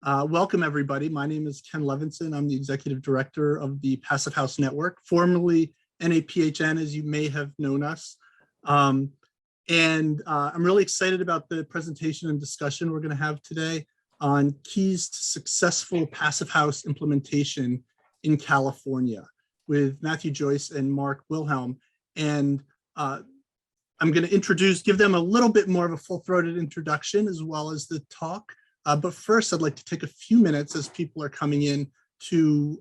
Welcome, everybody. My name is Ken Levinson. I'm the Executive Director of the Passive House Network, formerly PHN, as you may have known us. I'm really excited about the presentation and discussion we're going to have today on keys to successful Passive House implementation in California with Matthew Joyce and Mark Wilhelm. And I'm going to give them a little bit more of a full-throated introduction as well as the talk. But first, I'd like to take a few minutes as people are coming in to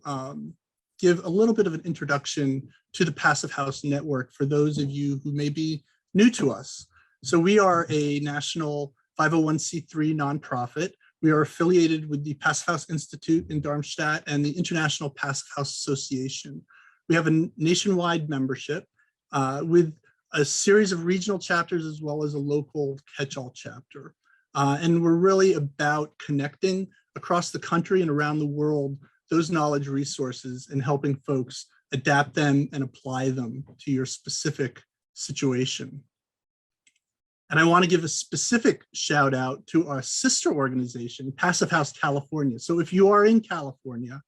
give a little bit of an introduction to the Passive House Network for those of you who may be new to us. So we are a national 501c3 nonprofit. We are affiliated with the Passive House Institute in Darmstadt and the International Passive House Association. We have a nationwide membership with a series of regional chapters as well as a local catch-all chapter. And we're really about connecting across the country and around the world those knowledge resources and helping folks adapt them and apply them to your specific situation. And I want to give a specific shout out to our sister organization, Passive House California. So if you are in California,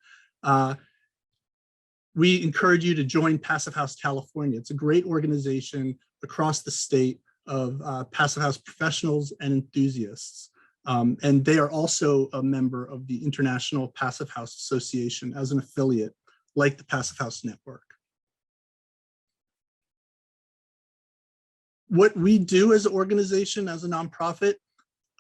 we encourage you to join Passive House California. It's a great organization across the state of Passive House professionals and enthusiasts. And they are also a member of the International Passive House Association as an affiliate, like the Passive House Network. What we do as an organization, as a nonprofit,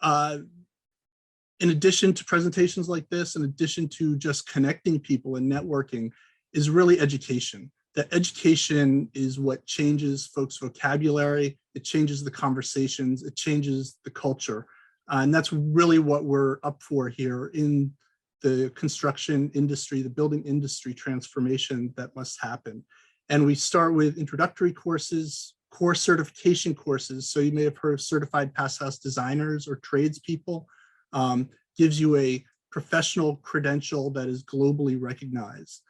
in addition to presentations like this, in addition to just connecting people and networking, is really education. That education is what changes folks' vocabulary, it changes the conversations, it changes the culture. And that's really what we're up for here in the construction industry, the building industry transformation that must happen. And we start with introductory courses, core certification courses. So you may have heard of certified Passive House designers or tradespeople, gives you a professional credential that is globally recognized.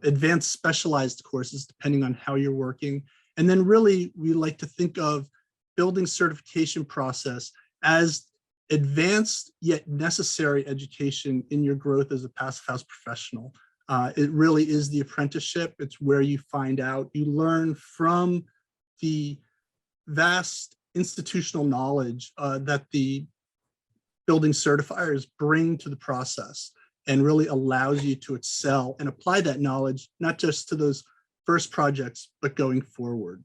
Advanced specialized courses, depending on how you're working. And then really, we like to think of building certification process as advanced yet necessary education in your growth as a Passive House professional. It really is the apprenticeship. It's where you find out, you learn from the vast institutional knowledge that the building certifiers bring to the process, and really allows you to excel and apply that knowledge, not just to those first projects, but going forward.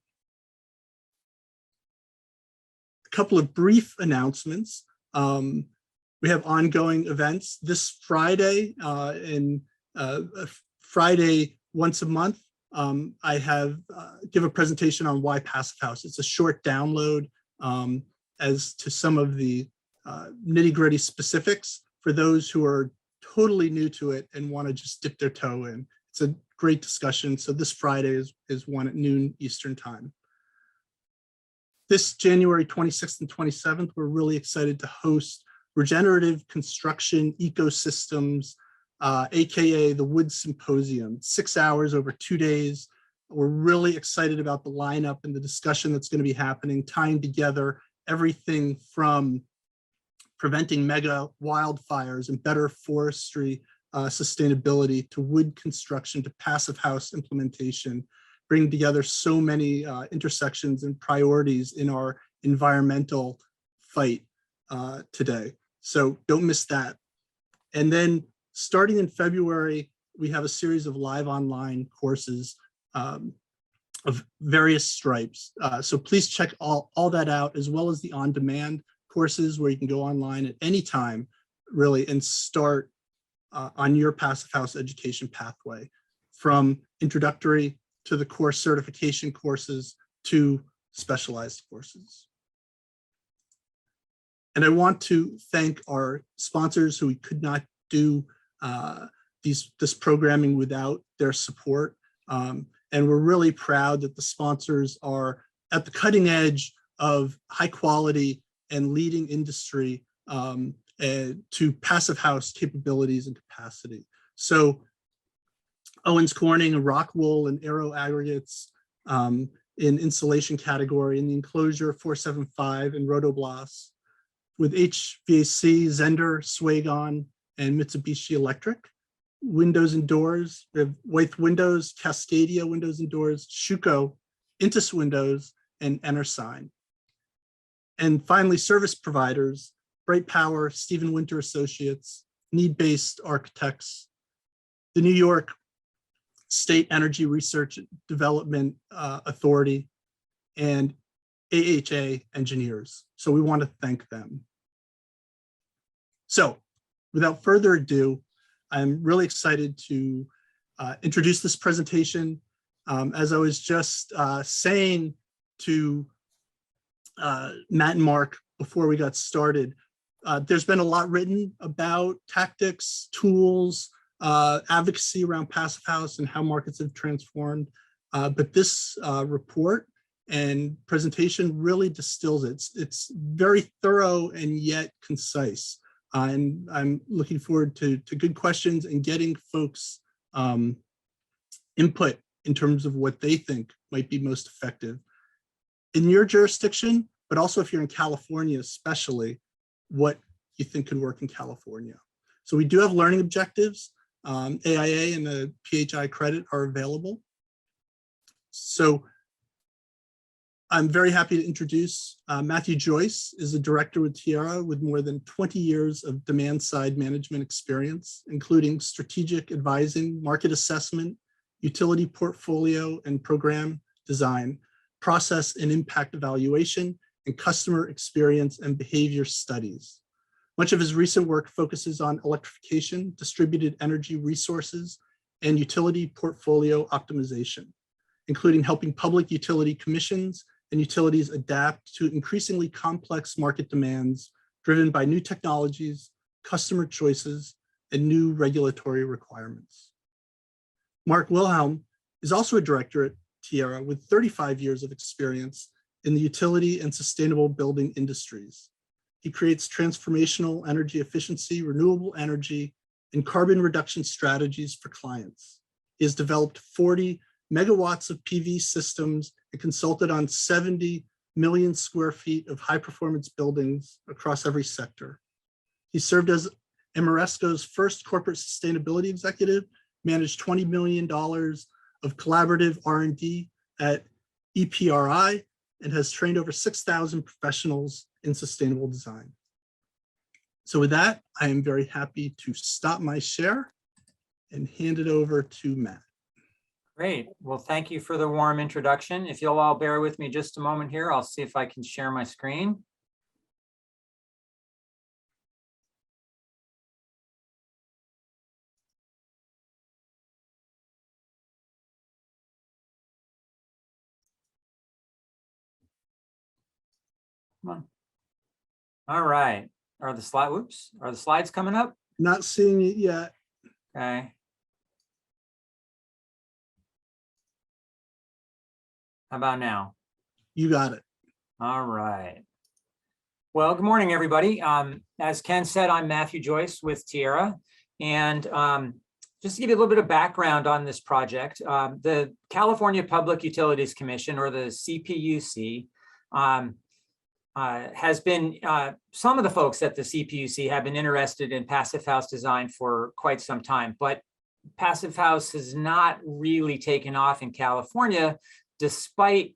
A couple of brief announcements. We have ongoing events this Friday, Friday once a month. I give a presentation on why Passive House. It's a short download as to some of the nitty-gritty specifics for those who are totally new to it and want to just dip their toe in. It's a great discussion. So this Friday is one at noon Eastern time. This January 26th and 27th, we're really excited to host Regenerative Construction Ecosystems, AKA the Wood Symposium, 6 hours over 2 days. We're really excited about the lineup and the discussion that's going to be happening, tying together everything from preventing mega wildfires and better forestry sustainability to wood construction to Passive House implementation, bringing together so many intersections and priorities in our environmental fight today. So don't miss that. And then starting in February, we have a series of live online courses of various stripes. So please check all that out, as well as the on-demand courses where you can go online at any time, really, and start on your Passive House education pathway, from introductory to the core certification courses to specialized courses. And I want to thank our sponsors who we could not do this programming without their support. And we're really proud that the sponsors are at the cutting edge of high quality and leading industry to Passive House capabilities and capacity. So Owens Corning and Rock Wool and Aero Aggregates in insulation category, in the enclosure 475 and Rotoblas, with HVAC, Zender, Swagon, and Mitsubishi Electric. Windows and doors, we have Wythe Windows, Cascadia Windows and Doors, Schuco, Intus Windows, and EnerSign. And finally, service providers, Bright Power, Stephen Winter Associates, Need-Based Architects, the New York State Energy Research Development Authority, and AHA engineers. So we want to thank them. So without further ado, I'm really excited to introduce this presentation. As I was just saying to Matt and Mark before we got started, there's been a lot written about tactics, tools, advocacy around Passive House and how markets have transformed. But this report and presentation really distills it. It's very thorough and yet concise. And I'm looking forward to good questions and getting folks input in terms of what they think might be most effective in your jurisdiction, but also if you're in California, especially what you think could work in California. So we do have learning objectives. AIA and the PHI credit are available. So I'm very happy to introduce Matthew Joyce, is a director with Tierra with more than 20 years of demand side management experience, including strategic advising, market assessment, utility portfolio and program design, process and impact evaluation, and customer experience and behavior studies. Much of his recent work focuses on electrification, distributed energy resources, and utility portfolio optimization, including helping public utility commissions and utilities adapt to increasingly complex market demands driven by new technologies, customer choices, and new regulatory requirements. Mark Wilhelm is also a director at Tierra with 35 years of experience in the utility and sustainable building industries. He creates transformational energy efficiency, renewable energy, and carbon reduction strategies for clients. He has developed 40 megawatts of PV systems and consulted on 70 million square feet of high performance buildings across every sector. He served as Ameresco's first corporate sustainability executive, managed $20 million of collaborative R&D at EPRI, and has trained over 6,000 professionals in sustainable design. So with that, I am very happy to stop my share and hand it over to Matt. Great. Well, thank you for the warm introduction. If you'll all bear with me just a moment here, I'll see if I can share my screen. Come on. All right. Are the slides coming up? Not seeing it yet. Okay. How about now? You got it. All right. Well, good morning, everybody. As Ken said, I'm Matthew Joyce with Tierra. And just to give you a little bit of background on this project, the California Public Utilities Commission, or the CPUC, has been, some of the folks at the CPUC have been interested in Passive House design for quite some time, but Passive House has not really taken off in California, despite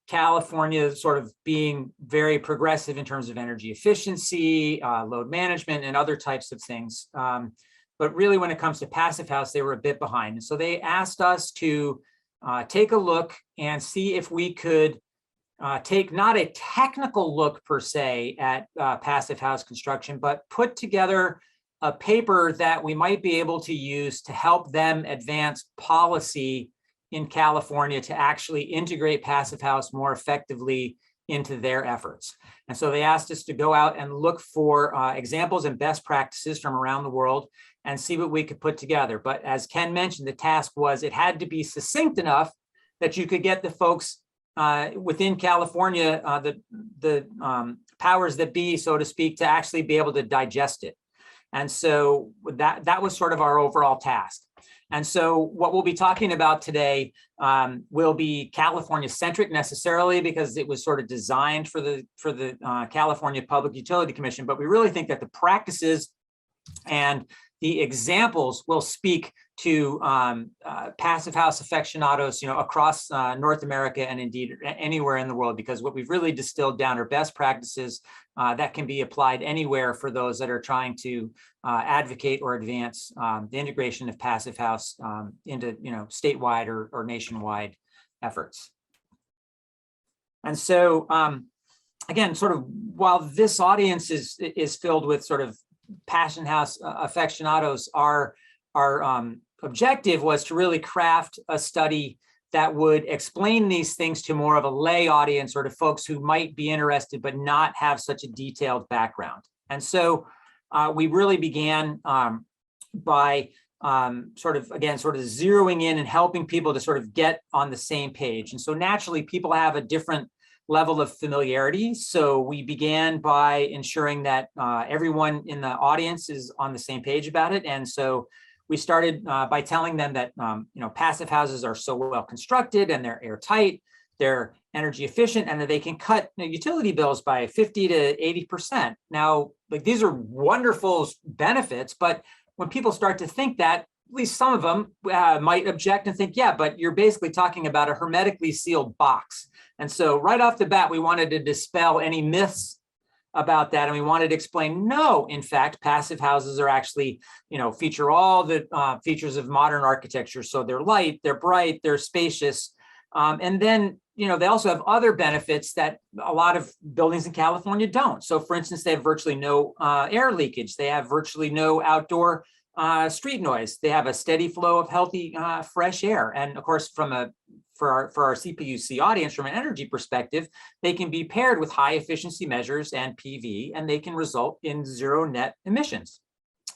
California sort of being very progressive in terms of energy efficiency, load management, and other types of things. But really, when it comes to Passive House, they were a bit behind. And so they asked us to take a look and see if we could take not a technical look per se at Passive House construction, but put together a paper that we might be able to use to help them advance policy in California to actually integrate Passive House more effectively into their efforts. And so they asked us to go out and look for examples and best practices from around the world and see what we could put together. But as Ken mentioned, the task was it had to be succinct enough that you could get the folks within California, the powers that be, so to speak, to actually be able to digest it. And so that was sort of our overall task. And so what we'll be talking about today will be California-centric necessarily, because it was sort of designed for the California Public Utility Commission. But we really think that the practices And the examples will speak to passive house aficionados, across North America and indeed anywhere in the world, because what we've really distilled down are best practices that can be applied anywhere for those that are trying to advocate or advance the integration of passive house into statewide or nationwide efforts. And so again, sort of while this audience is filled with sort of Passion House aficionados, our objective was to really craft a study that would explain these things to more of a lay audience, or to folks who might be interested but not have such a detailed background. And so we really began by sort of zeroing in and helping people to sort of get on the same page. And so naturally, people have a different level of familiarity. So we began by ensuring that everyone in the audience is on the same page about it. And so we started by telling them that passive houses are so well constructed and they're airtight, they're energy efficient, and that they can cut utility bills by 50 to 80%. Now, like, these are wonderful benefits, but when people start to think that, at least some of them might object and think, yeah, but you're basically talking about a hermetically sealed box. And so right off the bat, we wanted to dispel any myths about that. And we wanted to explain, no, in fact, passive houses are actually, feature all the features of modern architecture. So they're light, they're bright, they're spacious. And then, they also have other benefits that a lot of buildings in California don't. So for instance, they have virtually no air leakage. They have virtually no outdoor street noise. They have a steady flow of healthy, fresh air. And of course, for our CPUC audience, from an energy perspective, they can be paired with high efficiency measures and PV, and they can result in zero net emissions.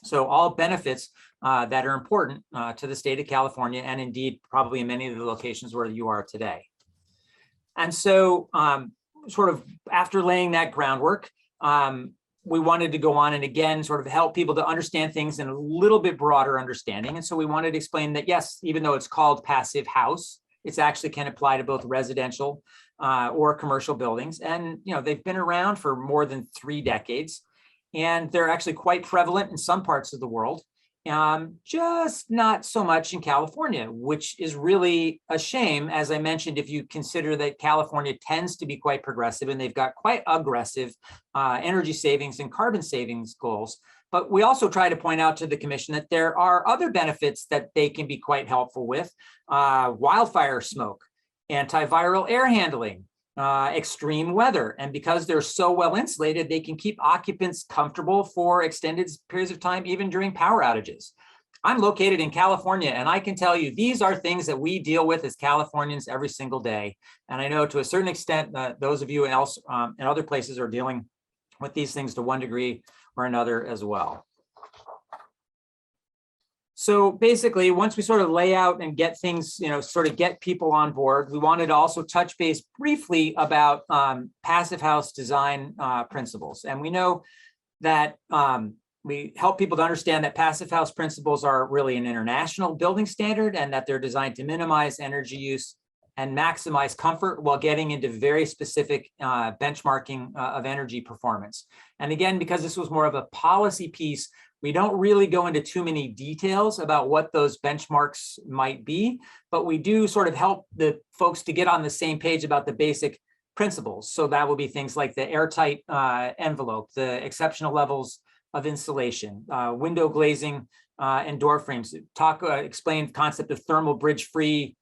So all benefits that are important to the state of California, and indeed probably in many of the locations where you are today. And so sort of after laying that groundwork, we wanted to go on and again, sort of help people to understand things in a little bit broader understanding. And so we wanted to explain that, yes, even though it's called passive house, it actually can apply to both residential or commercial buildings. And, they've been around for more than 3 decades, and they're actually quite prevalent in some parts of the world, just not so much in California, which is really a shame. As I mentioned, if you consider that California tends to be quite progressive and they've got quite aggressive energy savings and carbon savings goals. But we also try to point out to the commission that there are other benefits that they can be quite helpful with: wildfire smoke, antiviral air handling, extreme weather. And because they're so well insulated, they can keep occupants comfortable for extended periods of time, even during power outages. I'm located in California, and I can tell you these are things that we deal with as Californians every single day. And I know to a certain extent, those of you else in other places are dealing with these things to one degree or another as well. So basically, once we sort of lay out and get things, sort of get people on board, we wanted to also touch base briefly about passive house design principles. And we know that we help people to understand that passive house principles are really an international building standard, and that they're designed to minimize energy use and maximize comfort while getting into very specific benchmarking of energy performance. And again, because this was more of a policy piece, we don't really go into too many details about what those benchmarks might be, but we do sort of help the folks to get on the same page about the basic principles. So that will be things like the airtight envelope, the exceptional levels of insulation, window glazing and door frames. Explain the concept of thermal bridge-free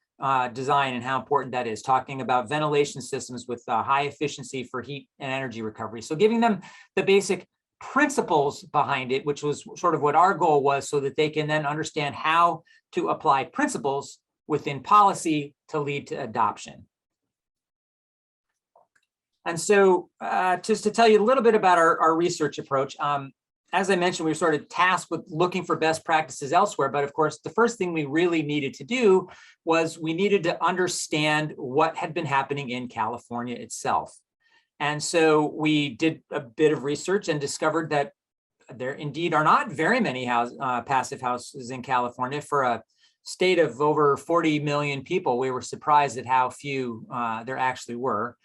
design and how important that is, talking about ventilation systems with high efficiency for heat and energy recovery. So giving them the basic principles behind it, which was sort of what our goal was, so that they can then understand how to apply principles within policy to lead to adoption. And so just to tell you a little bit about our research approach, as I mentioned, we were sort of tasked with looking for best practices elsewhere. But of course, the first thing we really needed to do was we needed to understand what had been happening in California itself. And so we did a bit of research and discovered that there indeed are not very many passive houses in California. For a state of over 40 million people, we were surprised at how few there actually were.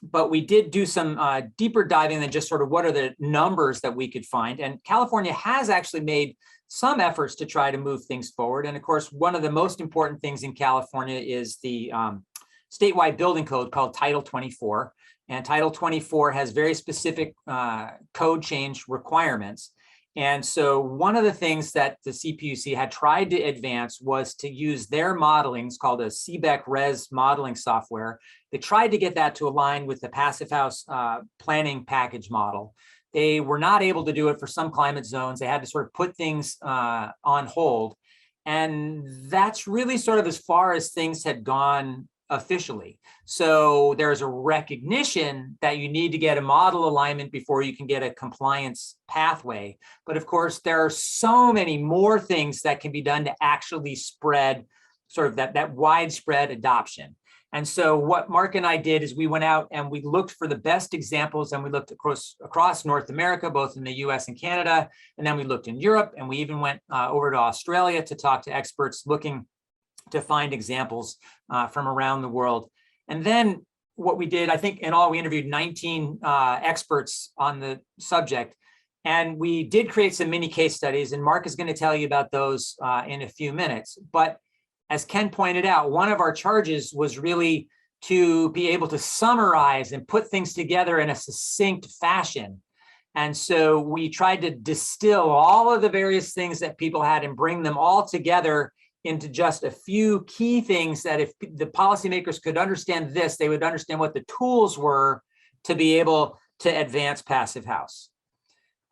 but we did do some deeper diving than just sort of what are the numbers that we could find. And California has actually made some efforts to try to move things forward. And of course, one of the most important things in California is the statewide building code called Title 24. And Title 24 has very specific code change requirements. And so one of the things that the CPUC had tried to advance was to use their modeling. It's called a CBEC Res modeling software. They tried to get that to align with the Passive House planning package model. They were not able to do it for some climate zones. They had to sort of put things on hold. And that's really sort of as far as things had gone officially. So there's a recognition that you need to get a model alignment before you can get a compliance pathway. But of course, there are so many more things that can be done to actually spread sort of that widespread adoption. And so what Mark and I did is we went out and we looked for the best examples, and we looked across North America, both in the US and Canada. And then we looked in Europe, and we even went over to Australia to talk to experts looking to find examples from around the world. And then what we did, I think in all, we interviewed 19 experts on the subject. And we did create some mini case studies, and Mark is going to tell you about those in a few minutes. But as Ken pointed out, one of our charges was really to be able to summarize and put things together in a succinct fashion. And so we tried to distill all of the various things that people had and bring them all together into just a few key things that if the policymakers could understand this, they would understand what the tools were to be able to advance Passive House.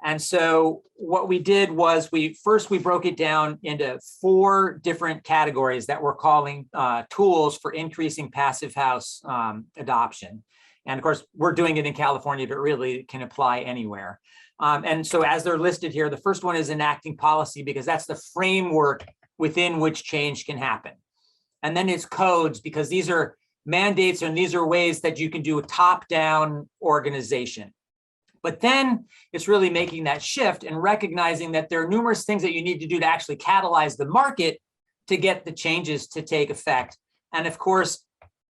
And so what we did was we broke it down into 4 different categories that we're calling tools for increasing Passive House adoption. And of course, we're doing it in California, but really it can apply anywhere. And so as they're listed here, the first one is enacting policy, because that's the framework within which change can happen. And then it's codes, because these are mandates and these are ways that you can do a top-down organization. But then it's really making that shift and recognizing that there are numerous things that you need to do to actually catalyze the market to get the changes to take effect. And of course,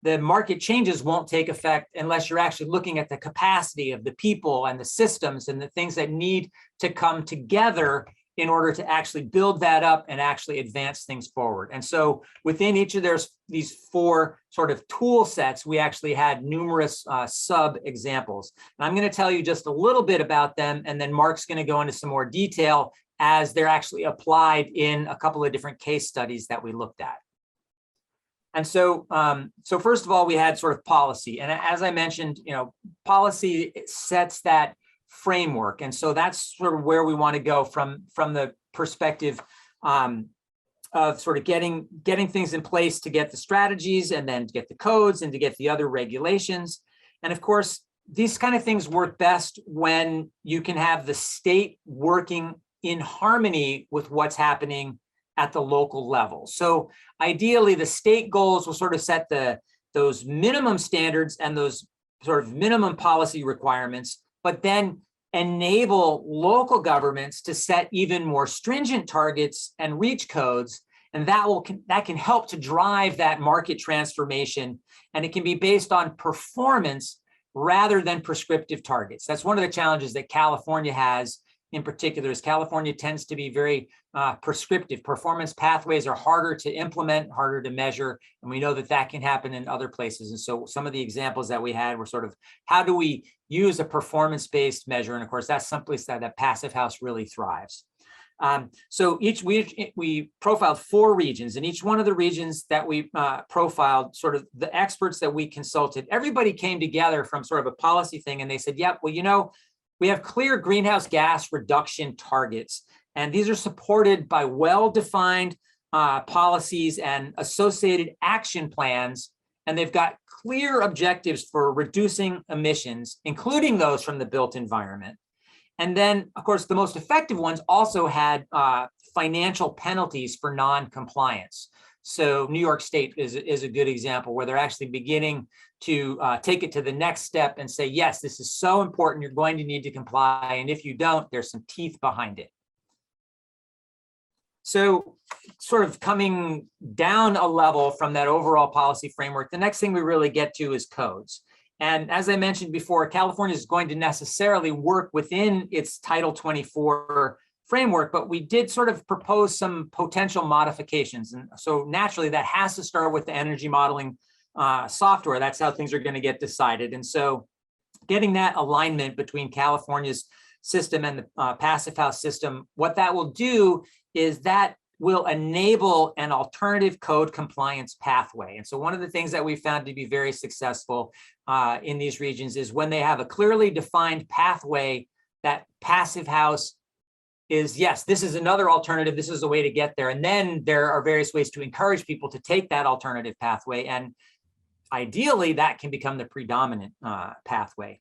the market changes won't take effect unless you're actually looking at the capacity of the people and the systems and the things that need to come together in order to actually build that up and actually advance things forward. And so within each of these 4 sort of tool sets, we actually had numerous sub examples. And I'm going to tell you just a little bit about them, and then Mark's going to go into some more detail as they're actually applied in a couple of different case studies that we looked at. And so, so first of all, we had sort of policy. And as I mentioned, policy sets that framework. And so that's sort of where we want to go from the perspective of sort of getting things in place to get the strategies, and then to get the codes, and to get the other regulations. And of course, these kind of things work best when you can have the state working in harmony with what's happening at the local level. So ideally, the state goals will sort of set those minimum standards and those sort of minimum policy requirements, but then enable local governments to set even more stringent targets and reach codes. And that can help to drive that market transformation. And it can be based on performance rather than prescriptive targets. That's one of the challenges that California has in particular, is California tends to be very prescriptive. Performance pathways are harder to implement, harder to measure, and we know that that can happen in other places. And so some of the examples that we had were sort of, how do we use a performance-based measure? And of course, that's someplace that Passive House really thrives. So we profiled 4 regions, and each one of the regions that we profiled, sort of the experts that we consulted, everybody came together from sort of a policy thing, and they said, yep, well, we have clear greenhouse gas reduction targets, and these are supported by well-defined policies and associated action plans, and they've got clear objectives for reducing emissions, including those from the built environment. And then, of course, the most effective ones also had financial penalties for non-compliance. So New York State is a good example where they're actually beginning to take it to the next step and say, yes, this is so important, you're going to need to comply. And if you don't, there's some teeth behind it. So sort of coming down a level from that overall policy framework, the next thing we really get to is codes. And as I mentioned before, California is going to necessarily work within its Title 24 framework, but we did sort of propose some potential modifications. And so naturally that has to start with the energy modeling software. That's how things are going to get decided. And so getting that alignment between California's system and the Passive House system, what that will do is that will enable an alternative code compliance pathway. And so one of the things that we found to be very successful in these regions is when they have a clearly defined pathway, that Passive House is, yes, this is another alternative, this is a way to get there. And then there are various ways to encourage people to take that alternative pathway. And ideally, that can become the predominant pathway.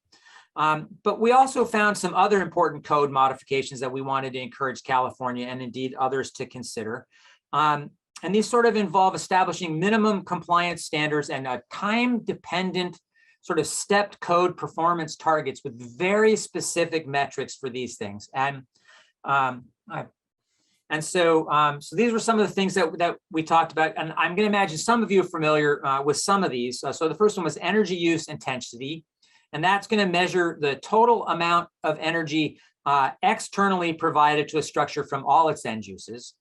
But we also found some other important code modifications that we wanted to encourage California and indeed others to consider. And these sort of involve establishing minimum compliance standards and a time-dependent sort of stepped code performance targets with very specific metrics for these things. So these were some of the things that we talked about. And I'm going to imagine some of you are familiar with some of these. So the first one was energy use intensity. And that's going to measure the total amount of energy externally provided to a structure from all its end uses.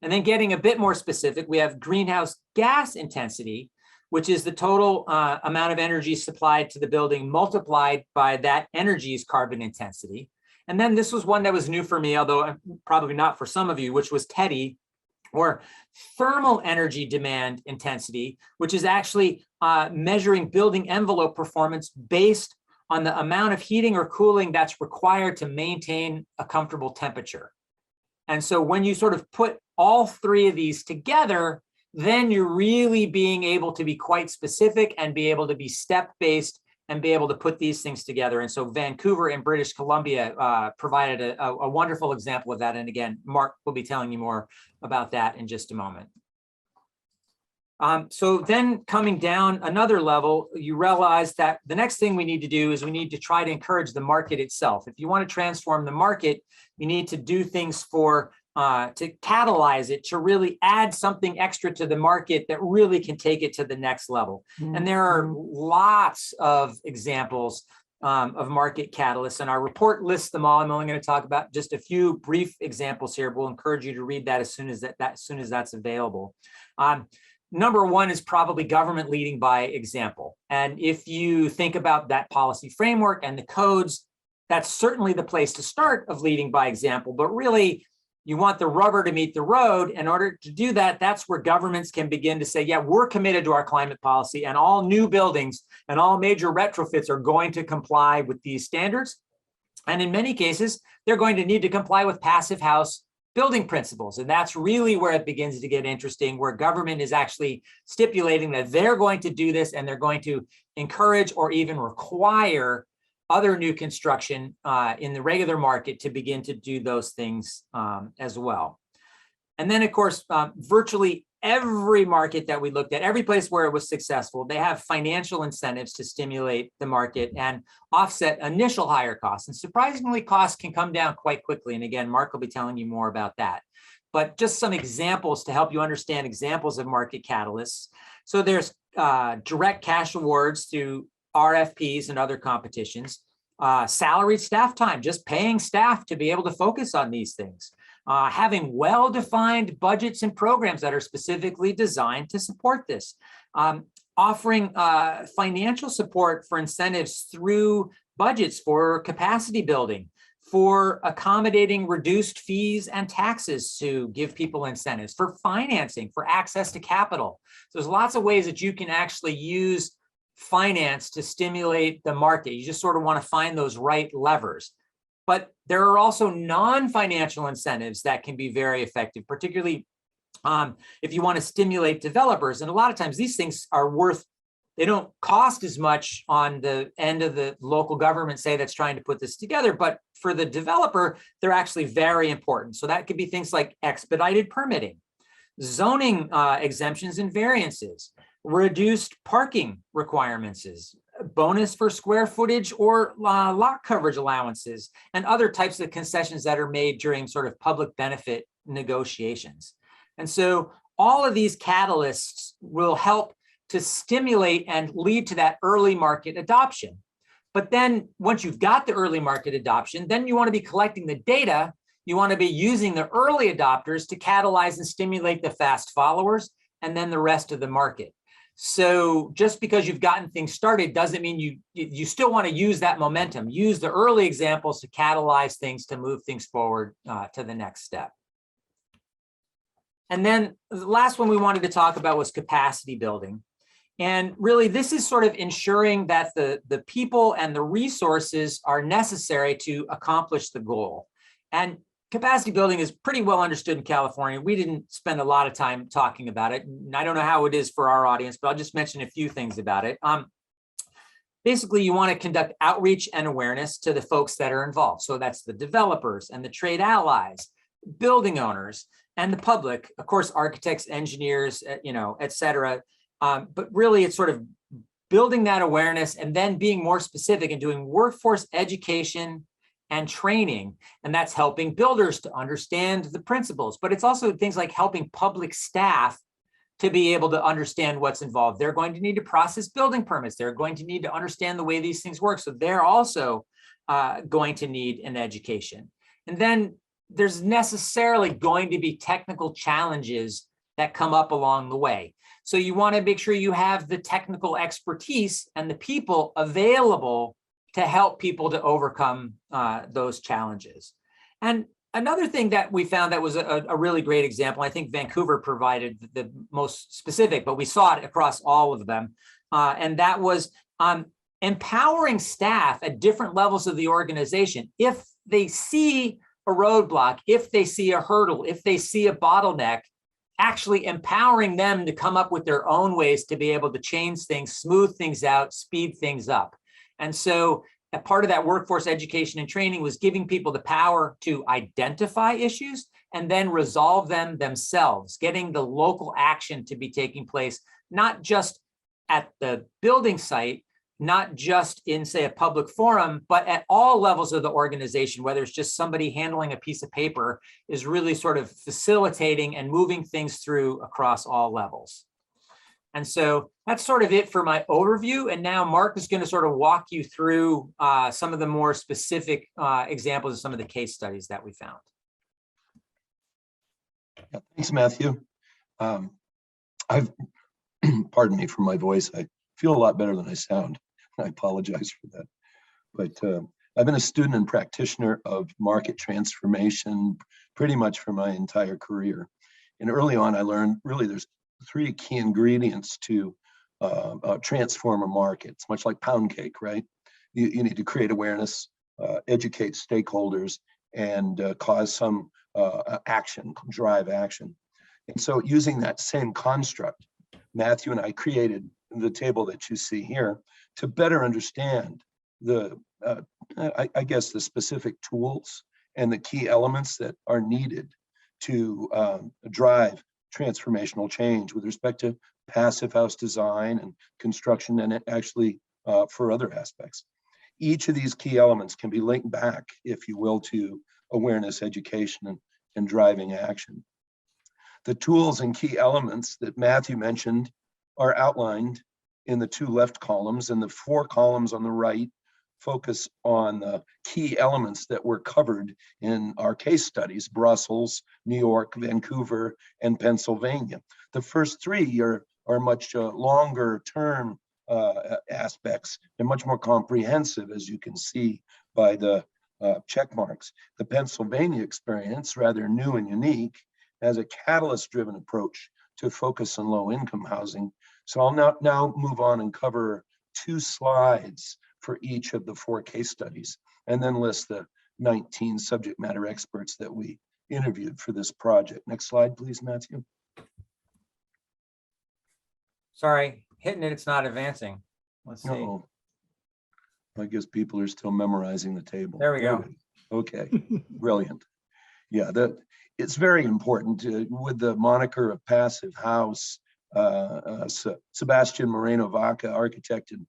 And then getting a bit more specific, we have greenhouse gas intensity, which is the total amount of energy supplied to the building multiplied by that energy's carbon intensity. And then this was one that was new for me, although probably not for some of you, which was TEDI, or thermal energy demand intensity, which is actually measuring building envelope performance based on the amount of heating or cooling that's required to maintain a comfortable temperature. And so when you sort of put all three of these together, then you're really being able to be quite specific and be able to be step-based and be able to put these things together. And so Vancouver and British Columbia provided a wonderful example of that. And again, Mark will be telling you more about that in just a moment. So then coming down another level, you realize that the next thing we need to do is we need to try to encourage the market itself. If you want to transform the market, you need to do things to catalyze it, to really add something extra to the market that really can take it to the next level. And there are lots of examples of market catalysts, and our report lists them all. I'm only going to talk about just a few brief examples here. We'll encourage you to read that as soon as that's available. Number one is probably government leading by example. And if you think about that policy framework and the codes, that's certainly the place to start of leading by example, but really you want the rubber to meet the road. In order to do that, that's where governments can begin to say, yeah, we're committed to our climate policy, and all new buildings and all major retrofits are going to comply with these standards. And in many cases, they're going to need to comply with Passive House building principles. And that's really where it begins to get interesting, where government is actually stipulating that they're going to do this, and they're going to encourage or even require other new construction in the regular market to begin to do those things as well. And then, of course, virtually every market that we looked at, every place where it was successful, they have financial incentives to stimulate the market and offset initial higher costs. And surprisingly, costs can come down quite quickly. And again, Mark will be telling you more about that. But just some examples to help you understand examples of market catalysts. So there's direct cash awards through RFPs and other competitions, salaried staff time, just paying staff to be able to focus on these things, having well-defined budgets and programs that are specifically designed to support this, offering financial support for incentives through budgets for capacity building, for accommodating reduced fees and taxes to give people incentives, for financing, for access to capital. So there's lots of ways that you can actually use finance to stimulate the market. You just sort of want to find those right levers. But there are also non-financial incentives that can be very effective, particularly if you want to stimulate developers. And a lot of times these things are they don't cost as much on the end of the local government, say, that's trying to put this together, but for the developer, they're actually very important. So that could be things like expedited permitting, zoning exemptions and variances, reduced parking requirements, bonus for square footage or lot coverage allowances, and other types of concessions that are made during sort of public benefit negotiations. And so all of these catalysts will help to stimulate and lead to that early market adoption. But then once you've got the early market adoption, then you want to be collecting the data. You want to be using the early adopters to catalyze and stimulate the fast followers and then the rest of the market. So just because you've gotten things started doesn't mean you still want to use that momentum. Use the early examples to catalyze things, to move things forward to the next step. And then the last one we wanted to talk about was capacity building. And really, this is sort of ensuring that the people and the resources are necessary to accomplish the goal. And capacity building is pretty well understood in California. We didn't spend a lot of time talking about it. And I don't know how it is for our audience, but I'll just mention a few things about it. Basically, you want to conduct outreach and awareness to the folks that are involved. So that's the developers and the trade allies, building owners, and the public, of course, architects, engineers, et cetera. But really, it's sort of building that awareness and then being more specific and doing workforce education and training. And that's helping builders to understand the principles. But it's also things like helping public staff to be able to understand what's involved. They're going to need to process building permits. They're going to need to understand the way these things work. So they're also going to need an education. And then there's necessarily going to be technical challenges that come up along the way. So you want to make sure you have the technical expertise and the people available to help people to overcome those challenges. And another thing that we found that was a really great example, I think Vancouver provided the most specific, but we saw it across all of them. And that was empowering staff at different levels of the organization. If they see a roadblock, if they see a hurdle, if they see a bottleneck, actually empowering them to come up with their own ways to be able to change things, smooth things out, speed things up. And so a part of that workforce education and training was giving people the power to identify issues and then resolve them themselves, getting the local action to be taking place, not just at the building site, not just in, say, a public forum, but at all levels of the organization, whether it's just somebody handling a piece of paper, is really sort of facilitating and moving things through across all levels. And so that's sort of it for my overview. And now Mark is going to sort of walk you through some of the more specific examples of some of the case studies that we found. Yeah, thanks, Matthew. I've, pardon me for my voice, I feel a lot better than I sound. I apologize for that. But I've been a student and practitioner of market transformation pretty much for my entire career. And early on, I learned really there's three key ingredients to transform a market. It's much like pound cake, right? You need to create awareness, educate stakeholders, and cause some action, drive action. And so using that same construct, Matthew and I created the table that you see here to better understand the, I guess, the specific tools and the key elements that are needed to drive transformational change with respect to passive house design and construction, and actually for other aspects. Each of these key elements can be linked back, if you will, to awareness, education, and driving action. The tools and key elements that Matthew mentioned are outlined in the two left columns, and the four columns on the right focus on the key elements that were covered in our case studies: Brussels, New York, Vancouver, and Pennsylvania. The first three are much longer term aspects. They're much more comprehensive, as you can see by the check marks. The Pennsylvania experience, rather new and unique, has a catalyst-driven approach to focus on low-income housing. So I'll now move on and cover 2 slides for each of the 4 case studies, and then list the 19 subject matter experts that we interviewed for this project. Next slide, please, Matthew. Sorry, hitting it, it's not advancing. Let's see. Uh-oh. I guess people are still memorizing the table. There we go. Okay, brilliant. Yeah, it's very important with the moniker of passive house. Sebastian Moreno Vaca, architect and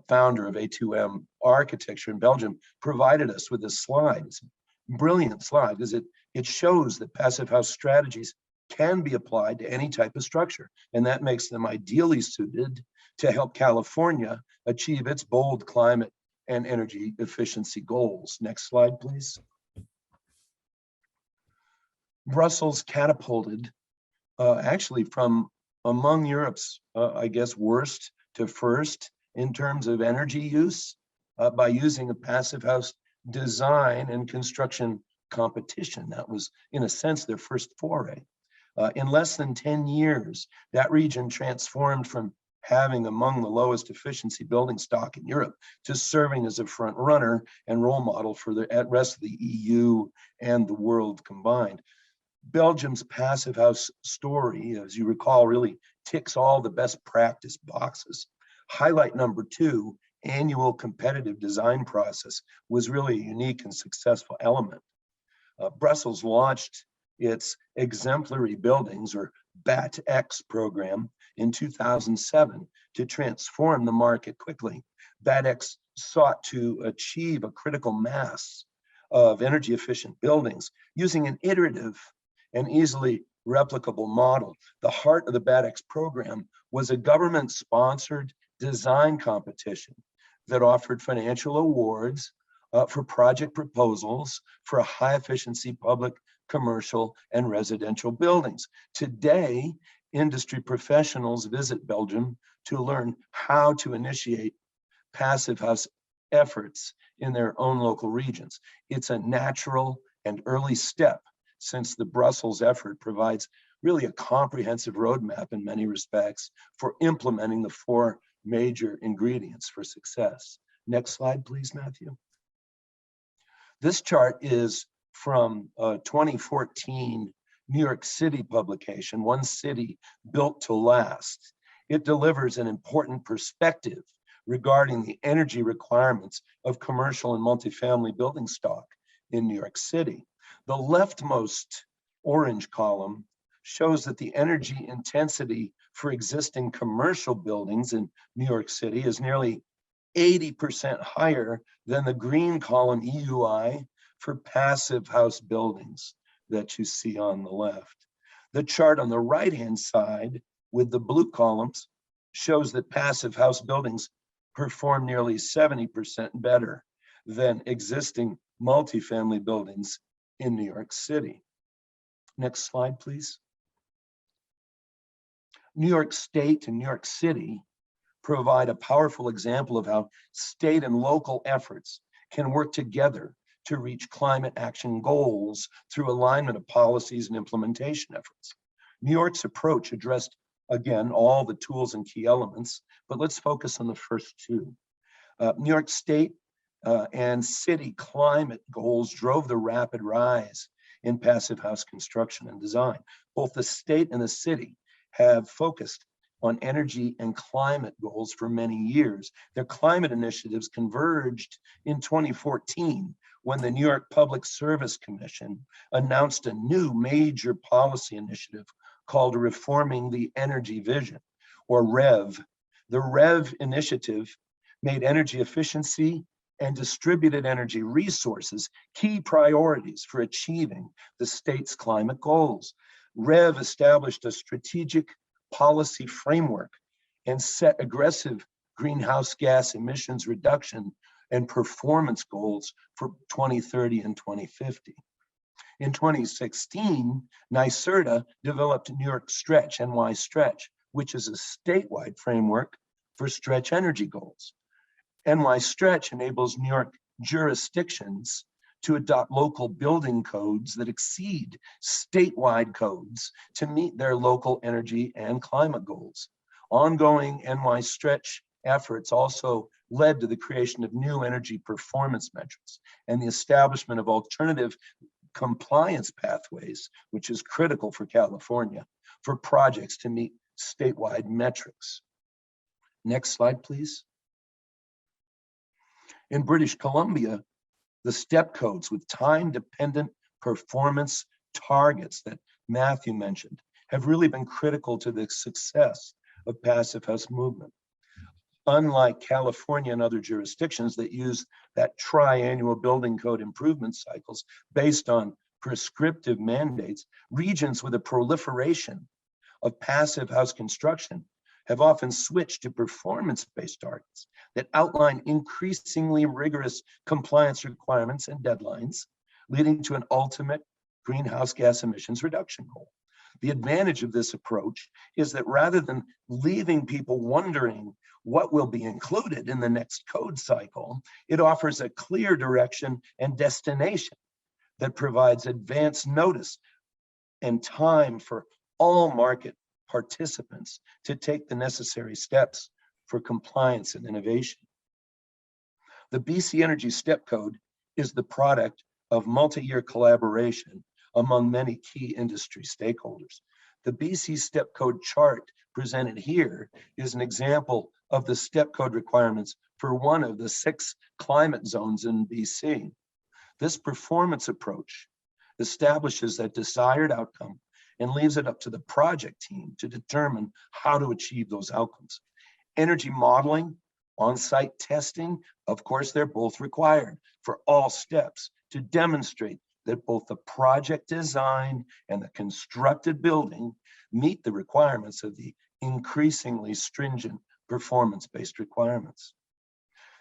founder of A2M Architecture in Belgium, provided us with this slide. It's a brilliant slide because it shows that passive house strategies can be applied to any type of structure, and that makes them ideally suited to help California achieve its bold climate and energy efficiency goals. Next slide, please. Brussels catapulted actually from among Europe's, I guess, worst to first in terms of energy use by using a passive house design and construction competition. That was, in a sense, their first foray. In less than 10 years, that region transformed from having among the lowest efficiency building stock in Europe to serving as a front runner and role model for the rest of the EU and the world combined. Belgium's passive house story, as you recall, really ticks all the best practice boxes. Highlight number 2, annual competitive design process, was really a unique and successful element. Brussels launched its exemplary buildings, or BAT-X program, in 2007 to transform the market quickly. BAT-X sought to achieve a critical mass of energy efficient buildings using an iterative and easily replicable model. The heart of the BAT-X program was a government-sponsored design competition that offered financial awards for project proposals for high efficiency public, commercial, and residential buildings. Today, industry professionals visit Belgium to learn how to initiate passive house efforts in their own local regions. It's a natural and early step, since the Brussels effort provides really a comprehensive roadmap in many respects for implementing the 4 major ingredients for success. Next slide, please, Matthew. This chart is from a 2014 New York City publication, One City Built to Last. It delivers an important perspective regarding the energy requirements of commercial and multifamily building stock in New York City. The leftmost orange column shows that the energy intensity for existing commercial buildings in New York City is nearly 80% higher than the green column EUI for passive house buildings that you see on the left. The chart on the right-hand side with the blue columns shows that passive house buildings perform nearly 70% better than existing multifamily buildings in New York City. Next slide, please. New York State and New York City provide a powerful example of how state and local efforts can work together to reach climate action goals through alignment of policies and implementation efforts. New York's approach addressed, again, all the tools and key elements, but let's focus on the first 2. New York State and city climate goals drove the rapid rise in passive house construction and design. Both the state and the city have focused on energy and climate goals for many years. Their climate initiatives converged in 2014 when the New York Public Service Commission announced a new major policy initiative called Reforming the Energy Vision, or REV. The REV initiative made energy efficiency and distributed energy resources key priorities for achieving the state's climate goals. REV established a strategic policy framework and set aggressive greenhouse gas emissions reduction and performance goals for 2030 and 2050. In 2016, NYSERDA developed New York Stretch, NY Stretch, which is a statewide framework for stretch energy goals. NY Stretch enables New York jurisdictions to adopt local building codes that exceed statewide codes to meet their local energy and climate goals. Ongoing NY Stretch efforts also led to the creation of new energy performance metrics and the establishment of alternative compliance pathways, which is critical for California, for projects to meet statewide metrics. Next slide, please. In British Columbia, the step codes with time-dependent performance targets that Matthew mentioned have really been critical to the success of passive house movement. Unlike California and other jurisdictions that use that triannual building code improvement cycles based on prescriptive mandates, regions with a proliferation of passive house construction have often switched to performance-based targets that outline increasingly rigorous compliance requirements and deadlines, leading to an ultimate greenhouse gas emissions reduction goal. The advantage of this approach is that rather than leaving people wondering what will be included in the next code cycle, it offers a clear direction and destination that provides advance notice and time for all market participants to take the necessary steps for compliance and innovation. The BC Energy Step Code is the product of multi-year collaboration among many key industry stakeholders. The BC Step Code chart presented here is an example of the Step Code requirements for one of the 6 climate zones in BC. This performance approach establishes that desired outcome and leaves it up to the project team to determine how to achieve those outcomes. Energy modeling, on-site testing, of course, they're both required for all steps to demonstrate that both the project design and the constructed building meet the requirements of the increasingly stringent performance-based requirements.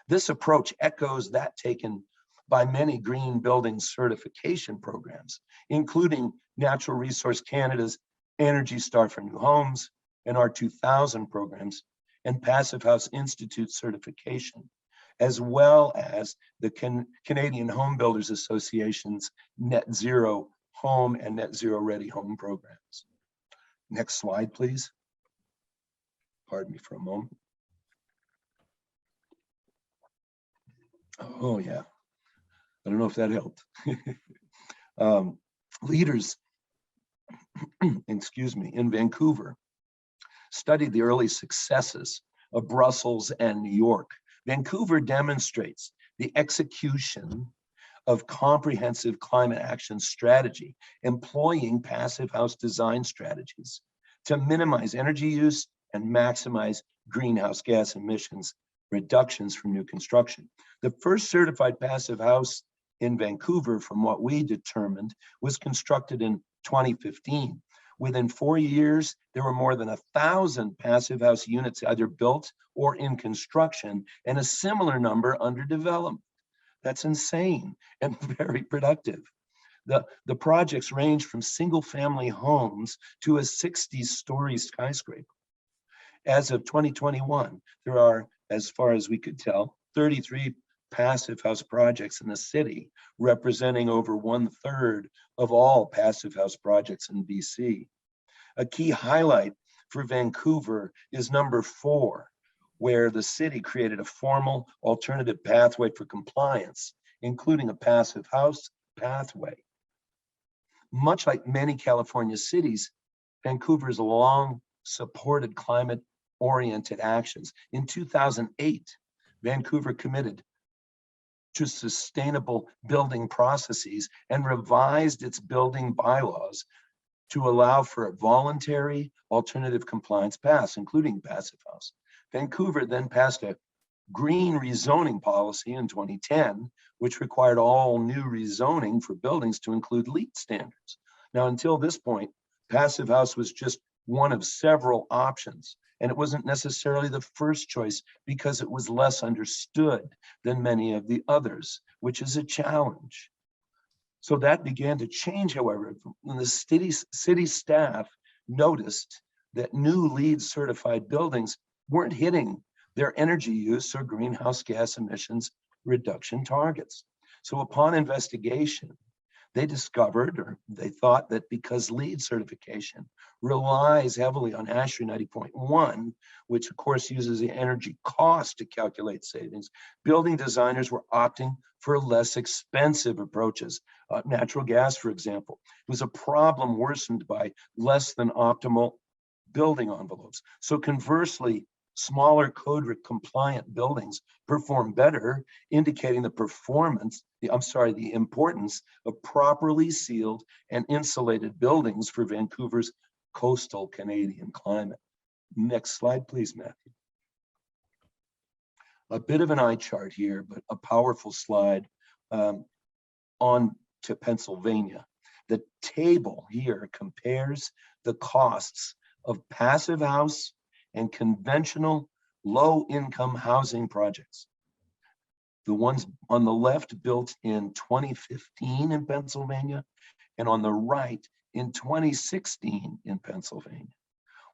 This approach echoes that taken by many green building certification programs, including Natural Resource Canada's Energy Star for New Homes and our 2000 programs and Passive House Institute certification, as well as the Canadian Home Builders Association's Net Zero Home and Net Zero Ready Home programs. Next slide, please. Pardon me for a moment. Oh yeah, I don't know if that helped. Leaders, excuse me, in Vancouver studied the early successes of Brussels and New York. Vancouver demonstrates the execution of comprehensive climate action strategy, employing passive house design strategies to minimize energy use and maximize greenhouse gas emissions reductions from new construction. The first certified passive house in Vancouver, from what we determined, was constructed in 2015. Within 4 years, there were more than 1,000 passive house units either built or in construction, and a similar number under development. That's insane and very productive. The projects range from single-family homes to a 60-story skyscraper. As of 2021, there are, as far as we could tell, 33 passive house projects in the city, representing over 1/3 of all passive house projects in BC. A key highlight for Vancouver is number 4, where the city created a formal alternative pathway for compliance, including a passive house pathway. Much like many California cities, Vancouver has long supported climate-oriented actions. In 2008, Vancouver committed to sustainable building processes and revised its building bylaws to allow for a voluntary alternative compliance paths, including passive house. Vancouver then passed a green rezoning policy in 2010, which required all new rezoning for buildings to include LEED standards. Now, until this point, passive house was just one of several options, and it wasn't necessarily the first choice because it was less understood than many of the others, which is a challenge. So that began to change, however, when the city staff noticed that new LEED certified buildings weren't hitting their energy use or greenhouse gas emissions reduction targets. So upon investigation, they discovered, or they thought, that because LEED certification relies heavily on ASHRAE 90.1, which of course uses the energy cost to calculate savings, building designers were opting for less expensive approaches. Natural gas, for example, was a problem worsened by less than optimal building envelopes. So conversely, smaller code compliant buildings perform better, indicating the importance of properly sealed and insulated buildings for Vancouver's coastal Canadian climate. Next slide, please, Matthew. A bit of an eye chart here, but a powerful slide on to Pennsylvania. The table here compares the costs of passive house and conventional low-income housing projects. The ones on the left built in 2015 in Pennsylvania, and on the right in 2016 in Pennsylvania.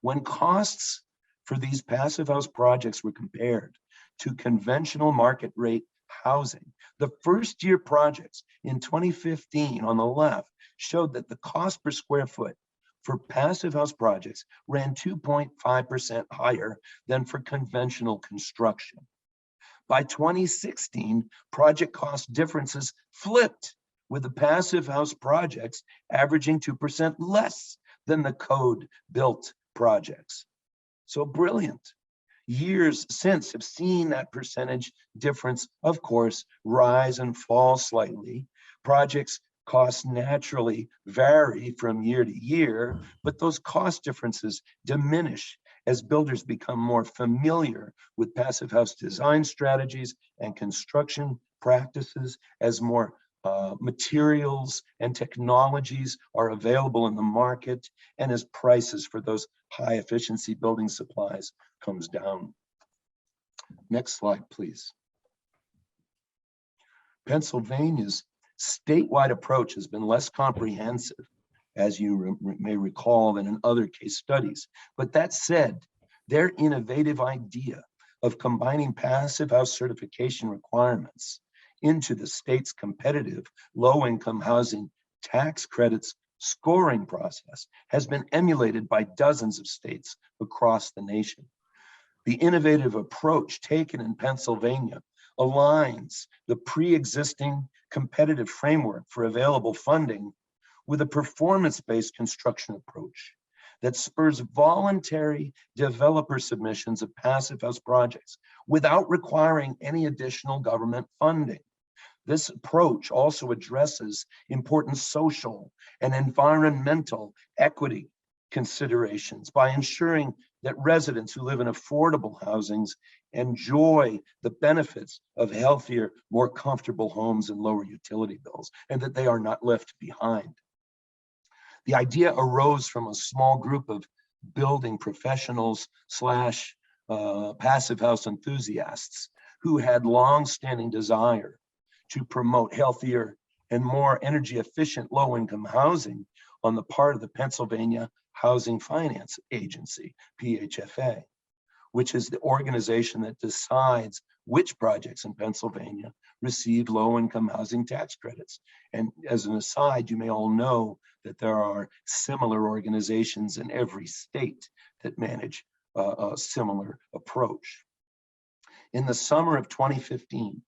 When costs for these passive house projects were compared to conventional market rate housing, the first year projects in 2015 on the left showed that the cost per square foot for passive house projects ran 2.5% higher than for conventional construction. By 2016, project cost differences flipped, with the passive house projects averaging 2% less than the code built projects. So brilliant. Years since have seen that percentage difference, of course, rise and fall slightly. Projects costs naturally vary from year to year, but those cost differences diminish as builders become more familiar with passive house design strategies and construction practices, as more materials and technologies are available in the market, and as prices for those high efficiency building supplies comes down. Next slide, please. Pennsylvania's statewide approach has been less comprehensive, as you may recall, than in other case studies. But that said, their innovative idea of combining passive house certification requirements into the state's competitive low-income housing tax credits scoring process has been emulated by dozens of states across the nation. The innovative approach taken in Pennsylvania aligns the pre-existing competitive framework for available funding with a performance-based construction approach that spurs voluntary developer submissions of passive house projects without requiring any additional government funding. This approach also addresses important social and environmental equity considerations by ensuring that residents who live in affordable housings enjoy the benefits of healthier, more comfortable homes and lower utility bills, and that they are not left behind. The idea arose from a small group of building professionals slash passive house enthusiasts who had long-standing desire to promote healthier and more energy efficient low-income housing on the part of the Pennsylvania Housing Finance Agency, PHFA, which is the organization that decides which projects in Pennsylvania receive low-income housing tax credits. And as an aside, you may all know that there are similar organizations in every state that manage a similar approach. In the summer of 2015,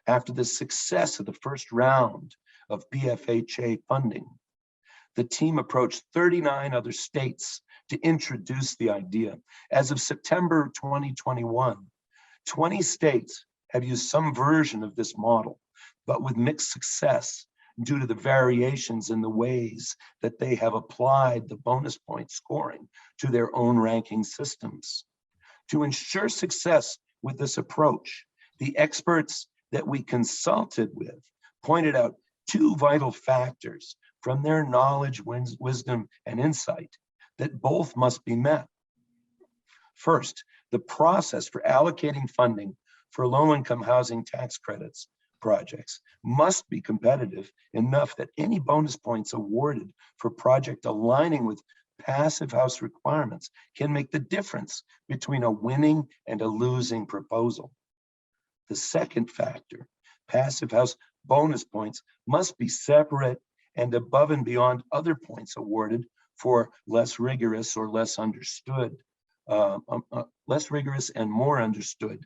after the success of the first round of PFHA funding, the team approached 39 other states to introduce the idea. As of September 2021, 20 states have used some version of this model, but with mixed success due to the variations in the ways that they have applied the bonus point scoring to their own ranking systems. To ensure success with this approach, the experts that we consulted with pointed out two vital factors from their knowledge, wisdom, and insight that both must be met. First, the process for allocating funding for low-income housing tax credits projects must be competitive enough that any bonus points awarded for project aligning with passive house requirements can make the difference between a winning and a losing proposal. The second factor, passive house bonus points must be separate and above and beyond other points awarded for less rigorous or less understood, less rigorous and more understood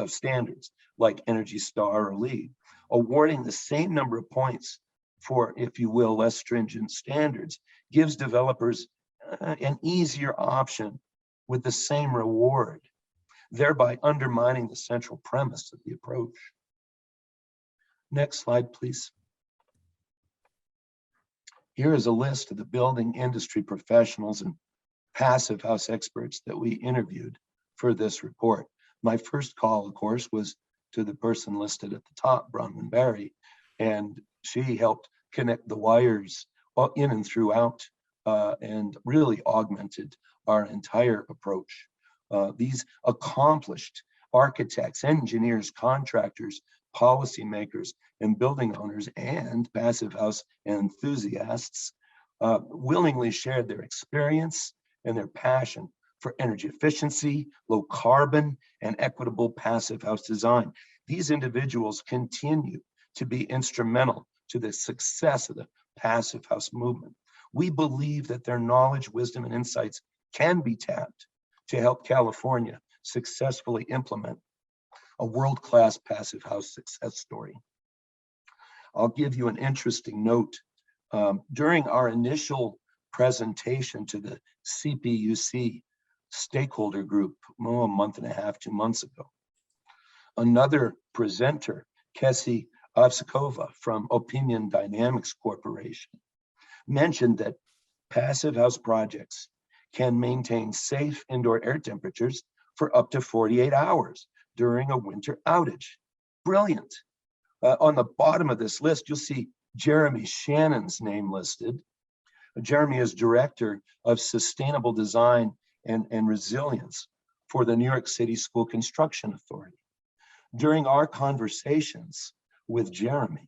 standards like Energy Star or LEED. Awarding the same number of points for, if you will, less stringent standards gives developers an easier option with the same reward, thereby undermining the central premise of the approach. Next slide, please. Here is a list of the building industry professionals and passive house experts that we interviewed for this report. My first call, of course, was to the person listed at the top, Bronwyn Barry, and she helped connect the wires in and throughout, and really augmented our entire approach. These accomplished architects, engineers, contractors, policymakers, and building owners and passive house enthusiasts willingly shared their experience and their passion for energy efficiency, low carbon, and equitable passive house design. These individuals continue to be instrumental to the success of the passive house movement. We believe that their knowledge, wisdom, and insights can be tapped to help California successfully implement a world-class passive house success story. I'll give you an interesting note. During our initial presentation to the CPUC stakeholder group, a month and a half, 2 months ago, another presenter, Kessie Ovsikova from Opinion Dynamics Corporation, mentioned that passive house projects can maintain safe indoor air temperatures for up to 48 hours during a winter outage. Brilliant. On the bottom of this list, you'll see Jeremy Shannon's name listed. Jeremy is Director of Sustainable Design and Resilience for the New York City School Construction Authority. During our conversations with Jeremy,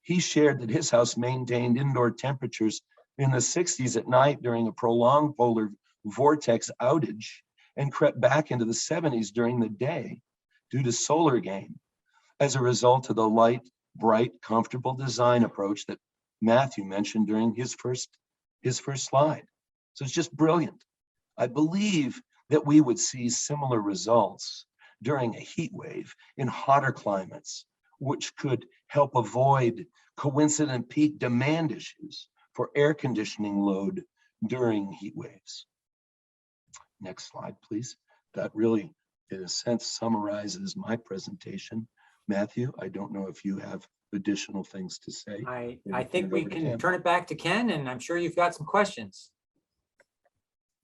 he shared that his house maintained indoor temperatures in the 60s at night during a prolonged polar vortex outage and crept back into the 70s during the day due to solar gain as a result of the light, bright, comfortable design approach that Matthew mentioned during his first slide. So it's just brilliant. I believe that we would see similar results during a heat wave in hotter climates, which could help avoid coincident peak demand issues for air conditioning load during heat waves. Next slide, please. That really, in a sense, summarizes my presentation. Matthew, I don't know if you have additional things to say. I think we can turn it back to Ken, and I'm sure you've got some questions.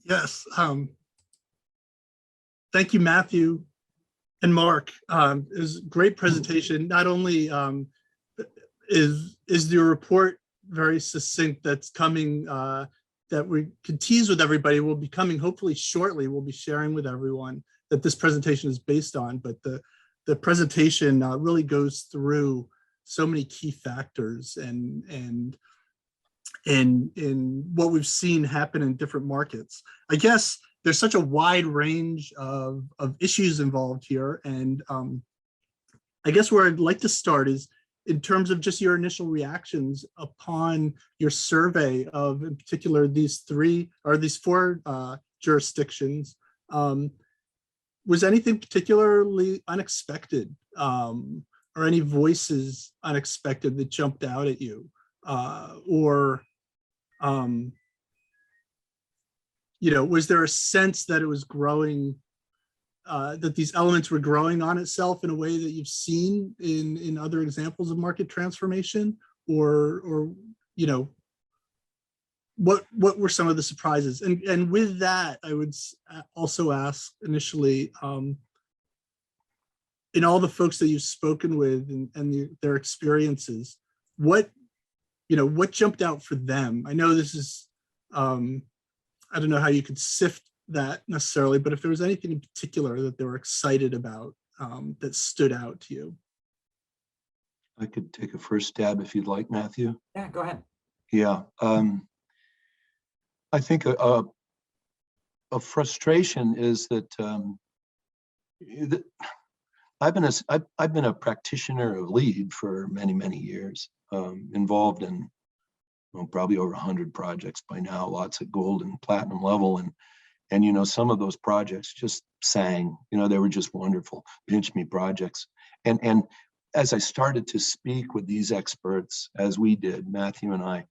Yes. Thank you, Matthew and Mark. It was a great presentation. Not only is your report very succinct, that's coming, that we can tease with everybody, will be coming hopefully shortly. We'll be sharing with everyone that this presentation is based on, but the presentation really goes through so many key factors and what we've seen happen in different markets. I guess there's such a wide range of issues involved here. And I guess where I'd like to start is in terms of just your initial reactions upon your survey of, in particular, these four jurisdictions. Was anything particularly unexpected or any voices unexpected that jumped out at you? Was there a sense that it was growing, that these elements were growing on itself in a way that you've seen in other examples of market transformation? Or what were some of the surprises? And with that, I would also ask initially, in all the folks that you've spoken with and their experiences, what jumped out for them? I know this is, I don't know how you could sift that necessarily, but if there was anything in particular that they were excited about that stood out to you. I could take a first stab if you'd like, Matthew. Yeah, go ahead. Yeah, I think a frustration is that I've been a practitioner of LEED for many years, involved in probably over 100 projects by now, lots at gold and platinum level, and some of those projects just sang. They were just wonderful pinch me projects. And as I started to speak with these experts, as we did, Matthew and I,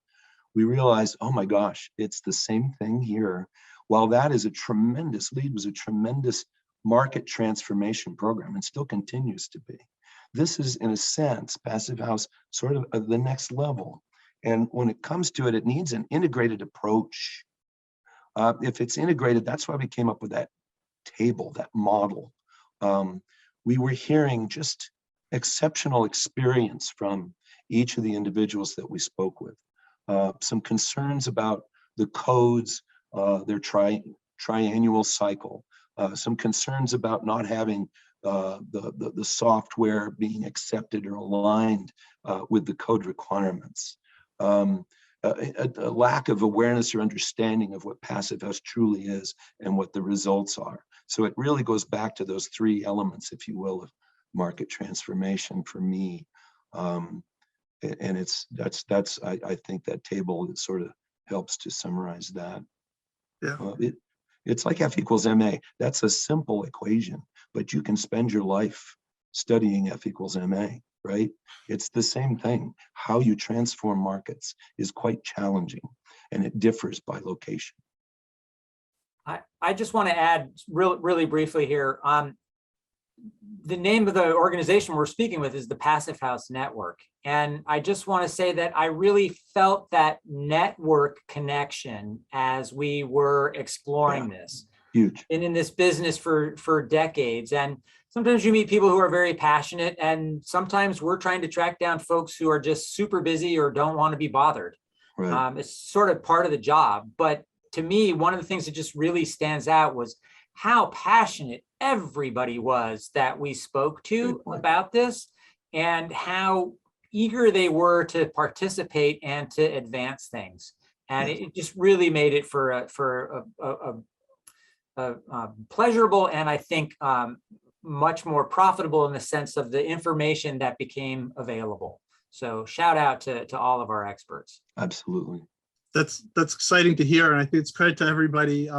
we realized, oh my gosh, it's the same thing here. While that is LEED was a tremendous market transformation program and still continues to be. This is, in a sense, passive house sort of the next level. And when it comes to it, it needs an integrated approach. If it's integrated, that's why we came up with that table, that model. We were hearing just exceptional experience from each of the individuals that we spoke with. Some concerns about the codes, their triannual cycle, some concerns about not having the software being accepted or aligned with the code requirements. A lack of awareness or understanding of what Passive House truly is and what the results are. So it really goes back to those three elements, if you will, of market transformation for me. And I think that table that sort of helps to summarize that. Yeah. It's like F equals MA. That's a simple equation, but you can spend your life studying F equals MA, right? It's the same thing. How you transform markets is quite challenging, and it differs by location. I just want to add really briefly here. The name of the organization we're speaking with is the Passive House Network. And I just want to say that I really felt that network connection as we were exploring this. Huge. Been in this business for decades. And sometimes you meet people who are very passionate, and sometimes we're trying to track down folks who are just super busy or don't want to be bothered. Right. It's sort of part of the job. But to me, one of the things that just really stands out was how passionate everybody was that we spoke to about this, and how eager they were to participate and to advance things. And it just really made it for a pleasurable, and I think much more profitable in the sense of the information that became available. So shout out to all of our experts. Absolutely. That's exciting to hear, and I think it's credit to everybody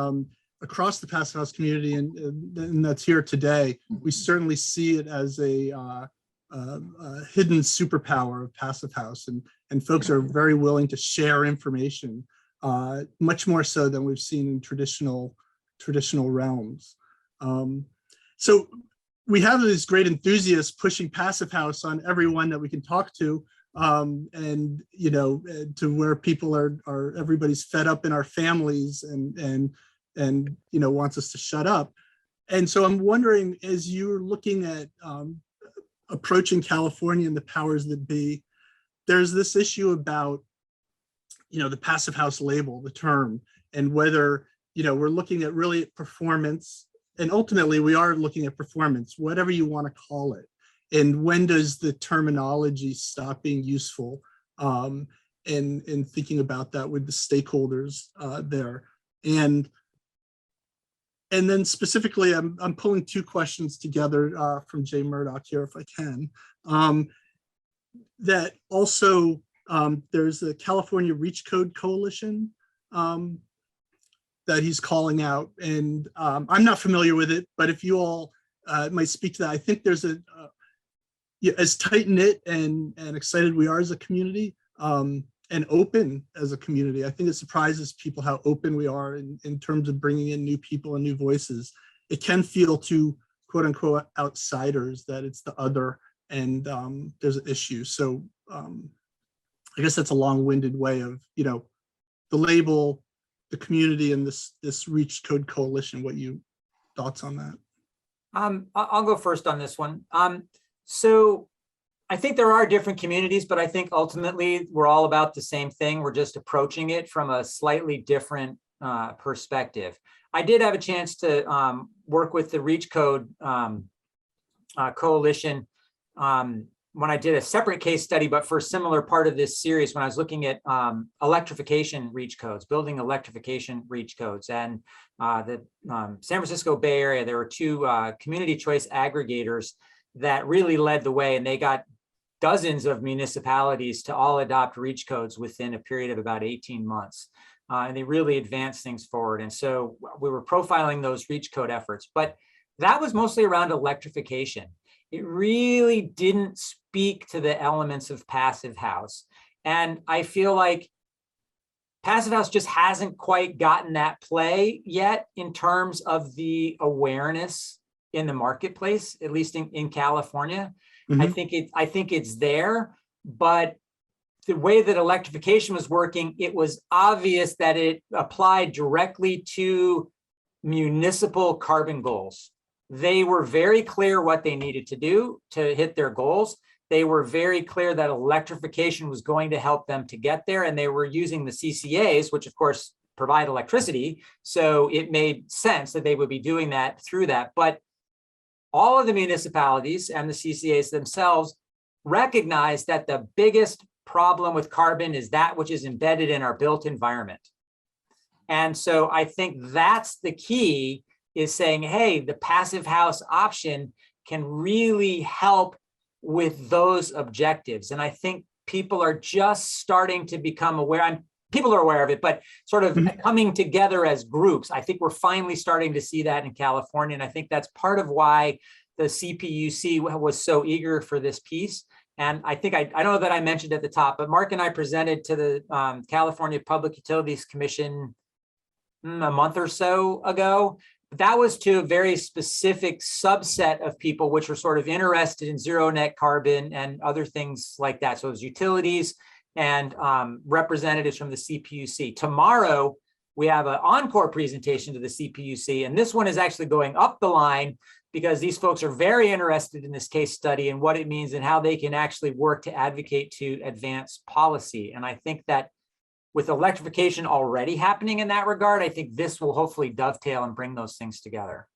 across the Passive House community and that's here today. We certainly see it as a hidden superpower of Passive House, and folks are very willing to share information, much more so than we've seen in traditional realms. So we have these great enthusiasts pushing Passive House on everyone that we can talk to, and to where people are everybody's fed up in our families and wants us to shut up. And so I'm wondering, as you're looking at approaching California and the powers that be, there's this issue about the Passive House label, the term, and whether we're looking at really performance, and ultimately we are looking at performance, whatever you want to call it. And when does the terminology stop being useful? And thinking about that with the stakeholders there. And then specifically, I'm pulling two questions together from Jay Murdoch here, if I can. That also, there's the California Reach Code Coalition that he's calling out. And I'm not familiar with it, but if you all might speak to that. I think there's as tight-knit and excited we are as a community, and open as a community. I think it surprises people how open we are in terms of bringing in new people and new voices. It can feel to quote unquote outsiders that it's the other, and there's an issue. So I guess that's a long-winded way of, the label, the community, and this Reach Code Coalition. What you thoughts on that? I'll go first on this one. So I think there are different communities, but I think ultimately we're all about the same thing. We're just approaching it from a slightly different perspective. I did have a chance to work with the Reach Code Coalition when I did a separate case study, but for a similar part of this series, when I was looking at electrification reach codes, building electrification reach codes. And the San Francisco Bay Area, there were two community choice aggregators that really led the way, and they got dozens of municipalities to all adopt reach codes within a period of about 18 months. And they really advanced things forward. And so we were profiling those reach code efforts, but that was mostly around electrification. It really didn't speak to the elements of Passive House. And I feel like Passive House just hasn't quite gotten that play yet in terms of the awareness in the marketplace, at least in California. Mm-hmm. I think it's there, but the way that electrification was working, it was obvious that it applied directly to municipal carbon goals. They were very clear what they needed to do to hit their goals. they were very clear that electrification was going to help them to get there. And they were using the CCAs, which of course provide electricity. So it made sense that they would be doing that through that. But all of the municipalities and the CCAs themselves recognize that the biggest problem with carbon is that which is embedded in our built environment. And so I think that's the key, is saying, hey, the passive house option can really help with those objectives. And I think people are just starting to become aware. People are aware of it, but sort of coming together as groups. I think we're finally starting to see that in California. And I think that's part of why the CPUC was so eager for this piece. And I think, I don't know that I mentioned at the top, but Mark and I presented to the California Public Utilities Commission a month or so ago. That was to a very specific subset of people which were sort of interested in zero net carbon and other things like that. So it was utilities and representatives from the CPUC. Tomorrow, we have an encore presentation to the CPUC, and this one is actually going up the line because these folks are very interested in this case study and what it means and how they can actually work to advocate to advance policy. And I think that with electrification already happening in that regard, I think this will hopefully dovetail and bring those things together.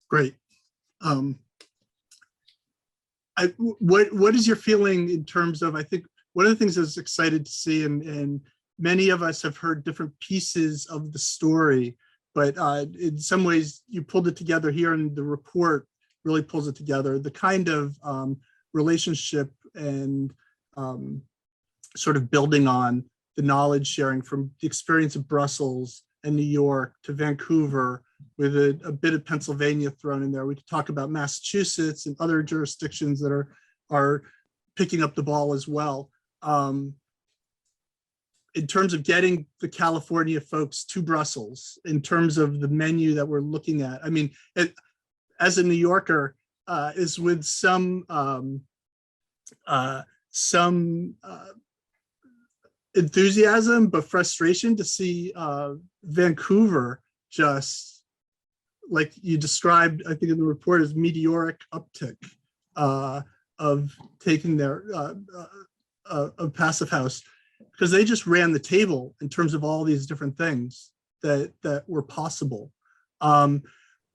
Great. What is your feeling in terms of, I think one of the things I was excited to see, and many of us have heard different pieces of the story, but in some ways you pulled it together here, and the report really pulls it together, the kind of relationship and sort of building on the knowledge sharing from the experience of Brussels and New York to Vancouver, with a bit of Pennsylvania thrown in there. We could talk about Massachusetts and other jurisdictions that are picking up the ball as well. In terms of getting the California folks to Brussels, in terms of the menu that we're looking at, I mean, as a New Yorker, is with some enthusiasm, but frustration to see Vancouver just, like you described, I think in the report, as meteoric uptick of taking their of Passive House, because they just ran the table in terms of all these different things that were possible.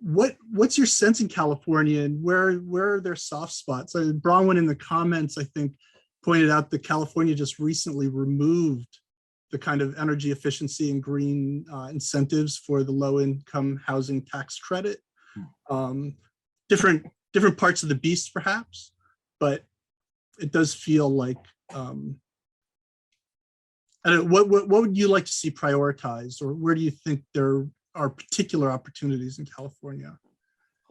What's your sense in California, and where are their soft spots? Bronwyn in the comments, I think, pointed out that California just recently removed the kind of energy efficiency and green incentives for the low-income housing tax credit. Different parts of the beast, perhaps, but it does feel like, I don't know, what would you like to see prioritized, or where do you think there are particular opportunities in California?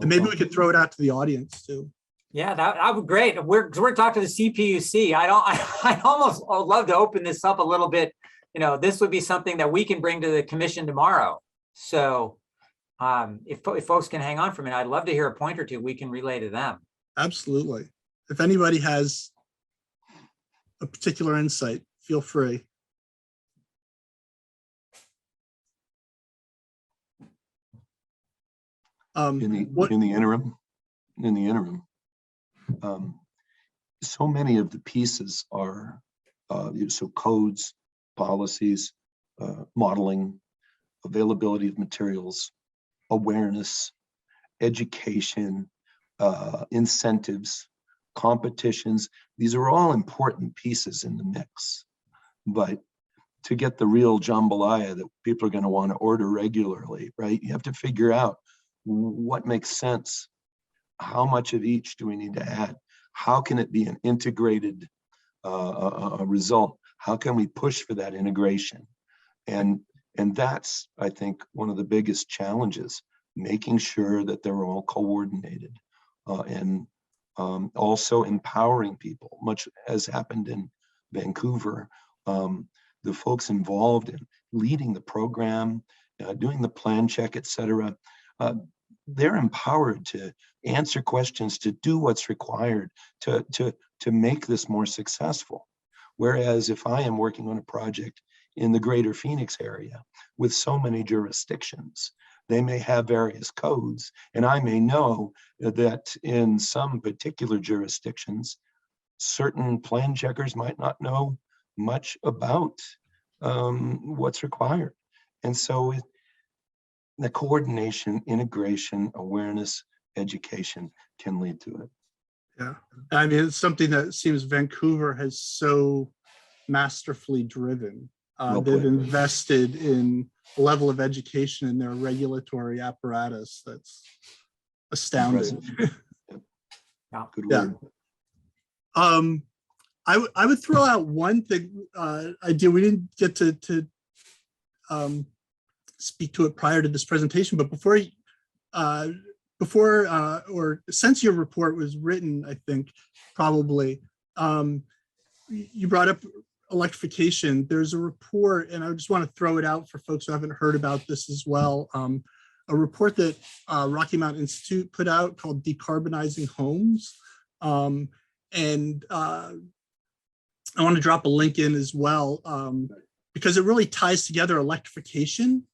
And maybe we could throw it out to the audience too. Yeah, that would be great. We're talking to the CPUC. I almost would love to open this up a little bit. You know, this would be something that we can bring to the commission tomorrow. So if folks can hang on for a minute, I'd love to hear a point or two we can relay to them. Absolutely. If anybody has a particular insight, feel free. In the interim, so many of the pieces are so codes, policies, modeling, availability of materials, awareness, education, incentives, competitions. These are all important pieces in the mix, but to get the real jambalaya that people are going to want to order regularly, right? You have to figure out what makes sense. How much of each do we need to add? How can it be an integrated result? How can we push for that integration? And that's, I think, one of the biggest challenges, making sure that they're all coordinated and also empowering people, much as happened in Vancouver. The folks involved in leading the program, doing the plan check, et cetera, they're empowered to answer questions, to do what's required to make this more successful. Whereas if I am working on a project in the greater Phoenix area with so many jurisdictions, They may have various codes, and I may know that in some particular jurisdictions, certain plan checkers might not know much about what's required. And so the coordination, integration, awareness, education can lead to it. Yeah, I mean, it's something that seems Vancouver has so masterfully driven. Well They've put. invested in a level of education in their regulatory apparatus that's astounding. Good Yeah. word. I would throw out one thing idea. We didn't get to speak to it prior to this presentation, but or since your report was written, I think probably you brought up electrification. There's a report, and I just want to throw it out for folks who haven't heard about this as well. A report that Rocky Mountain Institute put out called Decarbonizing Homes. And I want to drop a link in as well, because it really ties together electrification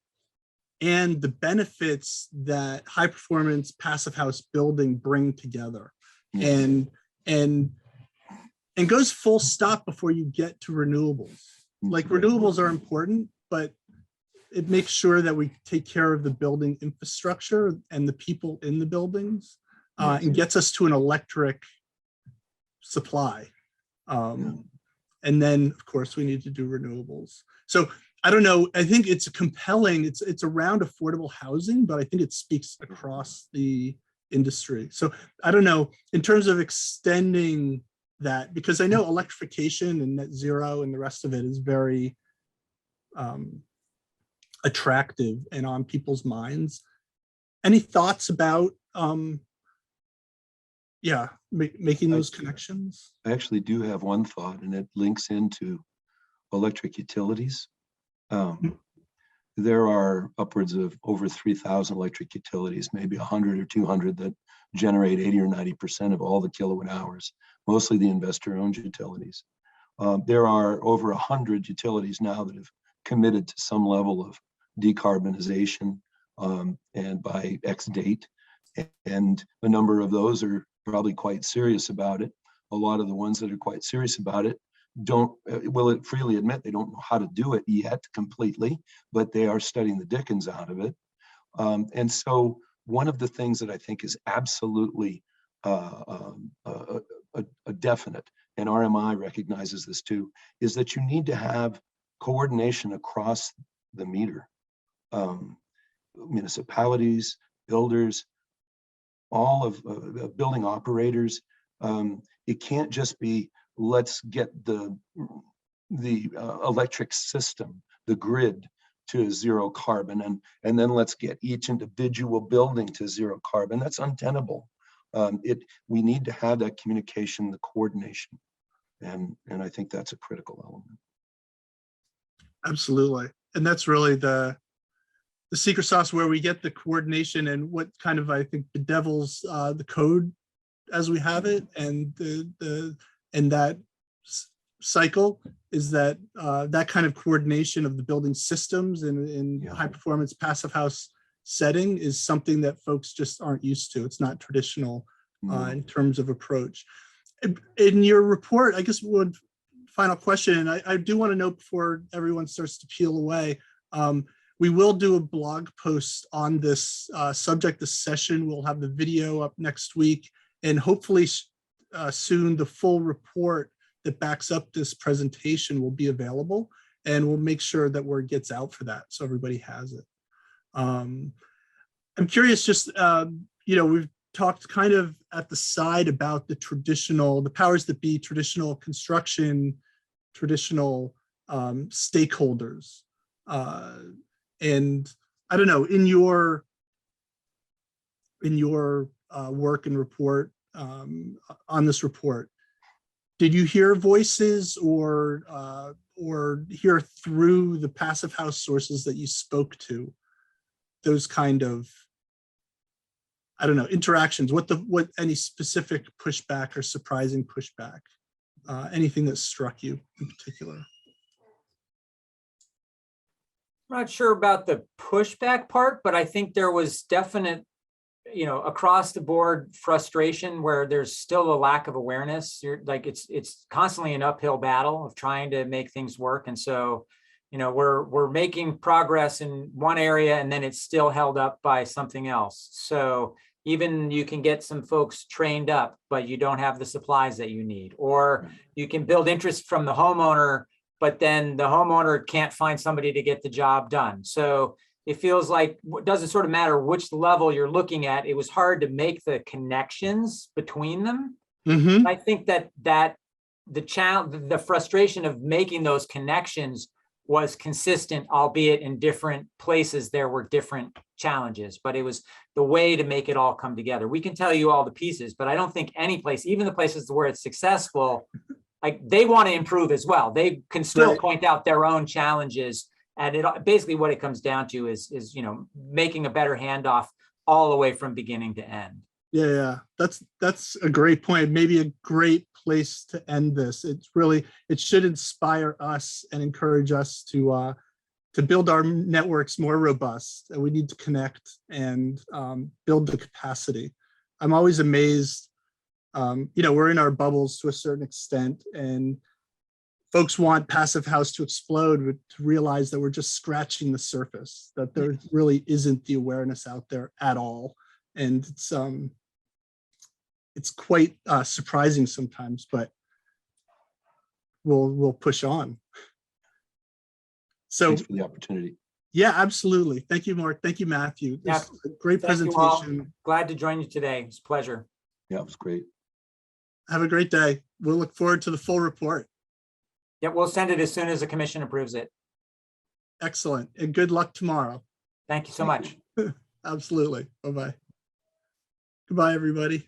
and the benefits that high performance passive house building bring together. And goes full stop before you get to renewables. Like, renewables are important, but it makes sure that we take care of the building infrastructure and the people in the buildings, and gets us to an electric supply. And then, of course, we need to do renewables. So I don't know, I think it's compelling. It's around affordable housing, but I think it speaks across the industry. So I don't know, in terms of extending that, because I know electrification and net zero and the rest of it is very attractive and on people's minds. Any thoughts about making those connections? I actually do have one thought, and it links into electric utilities. There are upwards of over 3,000 electric utilities, maybe 100 or 200 that generate 80 or 90% of all the kilowatt hours, mostly the investor-owned utilities. There are over 100 utilities now that have committed to some level of decarbonization, and by X date, and a number of those are probably quite serious about it. A lot of the ones that are quite serious about it will freely admit they don't know how to do it yet completely, but they are studying the dickens out of it. And so one of the things that I think is absolutely a definite, and RMI recognizes this too, is that you need to have coordination across the meter. Municipalities, builders, all of building operators. It can't just be, let's get the electric system, the grid, to zero carbon, and then let's get each individual building to zero carbon. That's untenable. We need to have that communication, the coordination, and I think that's a critical element. Absolutely, and that's really the secret sauce where we get the coordination, and what kind of, I think, bedevils the code as we have it, and that cycle is that that kind of coordination of the building systems in high performance passive house setting is something that folks just aren't used to. It's not traditional in terms of approach. In your report, I guess one final question, and I do want to know before everyone starts to peel away, we will do a blog post on this subject, this session. We'll have the video up next week, and hopefully soon the full report that backs up this presentation will be available, and we'll make sure that word gets out for that so everybody has it. I'm curious, just, we've talked kind of at the side about the powers that be, traditional construction, traditional stakeholders. And I don't know, in your work and report, on this report, did you hear voices or hear through the passive house sources that you spoke to, those kind of, I don't know, interactions? What any specific pushback or surprising pushback? Anything that struck you in particular? Not sure about the pushback part, but I think there was definite, across the board frustration where there's still a lack of awareness. You're like, it's constantly an uphill battle of trying to make things work. And so, we're making progress in one area and then it's still held up by something else. So even you can get some folks trained up, but you don't have the supplies that you need, or you can build interest from the homeowner, but then the homeowner can't find somebody to get the job done. So it feels like it doesn't sort of matter which level you're looking at. It was hard to make the connections between them. Mhm. I think that the frustration of making those connections was consistent, albeit in different places. There were different challenges, but it was the way to make it all come together. We can tell you all the pieces, but I don't think any place, even the places where it's successful, like they want to improve as well. They can still Right. point out their own challenges. And it basically what it comes down to is making a better handoff all the way from beginning to end. Yeah, that's a great point. Maybe a great place to end this. It should inspire us and encourage us to build our networks more robust. And we need to connect and build the capacity. I'm always amazed. We're in our bubbles to a certain extent, and folks want Passive House to explode, but to realize that we're just scratching the surface, that there really isn't the awareness out there at all. And it's quite surprising sometimes, but we'll push on. So Thanks for the opportunity. yeah, absolutely. Thank you, Mark. Thank you, Matthew. Yeah. This is a great Thank you all. presentation. Glad to join you today. It's a pleasure. Yeah, it was great. Have a great day. We'll look forward to the full report. Yeah, we'll send it as soon as the commission approves it. Excellent. And good luck tomorrow. Thank you so Thank much. you. Absolutely. Bye-bye. Goodbye, everybody.